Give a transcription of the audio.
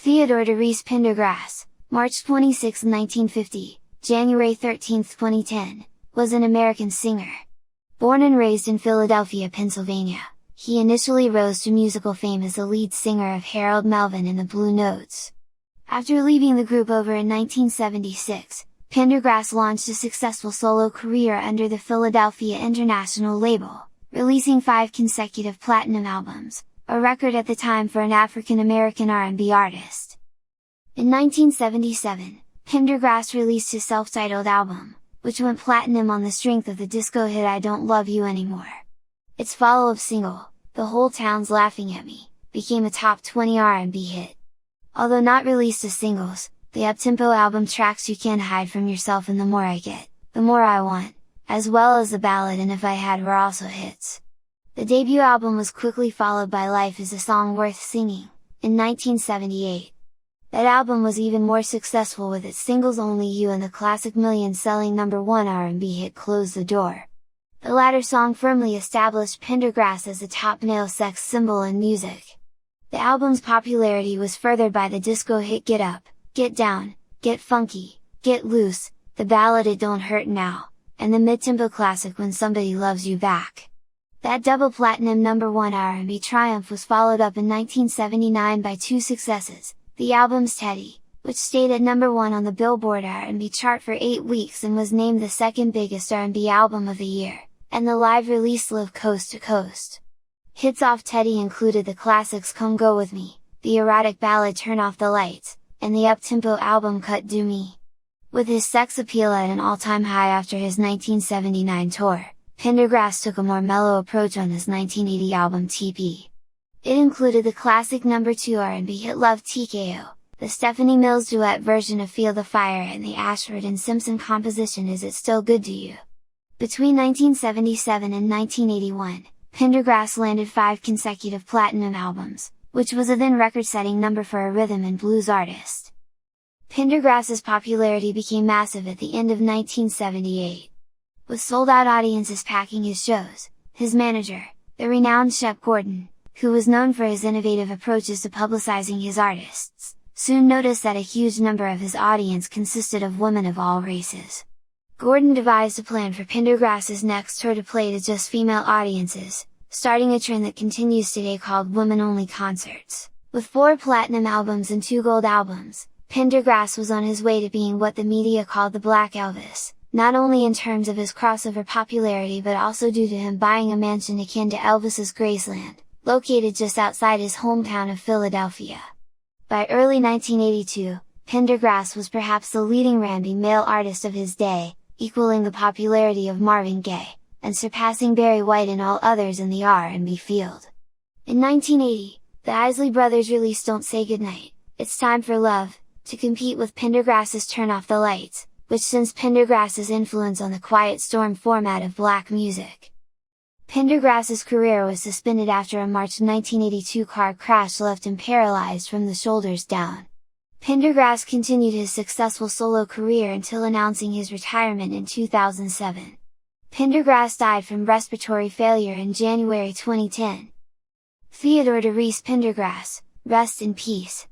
Theodore de Ries Pendergrass, March 26, 1950, January 13, 2010, was an American singer. Born and raised in Philadelphia, Pennsylvania, he initially rose to musical fame as the lead singer of Harold Melvin and the Blue Notes. After leaving the group over in 1976, Pendergrass launched a successful solo career under the Philadelphia International label, releasing 5 consecutive platinum albums, a record at the time for an African-American R&B artist. In 1977, Pendergrass released his self-titled album, which went platinum on the strength of the disco hit I Don't Love You Anymore. Its follow-up single, The Whole Town's Laughing at Me, became a top 20 R&B hit. Although not released as singles, the up-tempo album tracks You Can't Hide From Yourself and The More I Get, The More I Want, as well as the ballad And If I Had were also hits. The debut album was quickly followed by Life Is a Song Worth Singing, in 1978. That album was even more successful with its singles Only You and the classic million-selling #1 R&B hit Close the Door. The latter song firmly established Pendergrass as the top male sex symbol in music. The album's popularity was furthered by the disco hit Get Up, Get Down, Get Funky, Get Loose, the ballad It Don't Hurt Now, and the mid-tempo classic When Somebody Loves You Back. That double platinum #1 R&B triumph was followed up in 1979 by 2 successes, the album's Teddy, which stayed at #1 on the Billboard R&B chart for 8 weeks and was named the second biggest R&B album of the year, and the live release Live Coast to Coast. Hits off Teddy included the classics Come Go With Me, the erotic ballad Turn Off the Lights, and the up-tempo album Cut Do Me. With his sex appeal at an all-time high after his 1979 tour, Pendergrass took a more mellow approach on his 1980 album TP. It included the classic #2 R&B hit Love TKO, the Stephanie Mills duet version of Feel the Fire and the Ashford and Simpson composition Is It Still Good to You? Between 1977 and 1981, Pendergrass landed 5 consecutive platinum albums, which was a then record-setting number for a rhythm and blues artist. Pendergrass's popularity became massive at the end of 1978. With sold-out audiences packing his shows, his manager, the renowned Shep Gordon, who was known for his innovative approaches to publicizing his artists, soon noticed that a huge number of his audience consisted of women of all races. Gordon devised a plan for Pendergrass's next tour to play to just female audiences, starting a trend that continues today called women-only concerts. With 4 platinum albums and 2 gold albums, Pendergrass was on his way to being what the media called the Black Elvis, not only in terms of his crossover popularity but also due to him buying a mansion akin to Elvis's Graceland, located just outside his hometown of Philadelphia. By early 1982, Pendergrass was perhaps the leading R&B male artist of his day, equaling the popularity of Marvin Gaye, and surpassing Barry White and all others in the R&B field. In 1980, the Isley Brothers released Don't Say Goodnight, It's Time for Love, to compete with Pendergrass's Turn Off the Lights, which sensed Pendergrass's influence on the Quiet Storm format of black music. Pendergrass's career was suspended after a March 1982 car crash left him paralyzed from the shoulders down. Pendergrass continued his successful solo career until announcing his retirement in 2007. Pendergrass died from respiratory failure in January 2010. Theodore de Ries Pendergrass, rest in peace.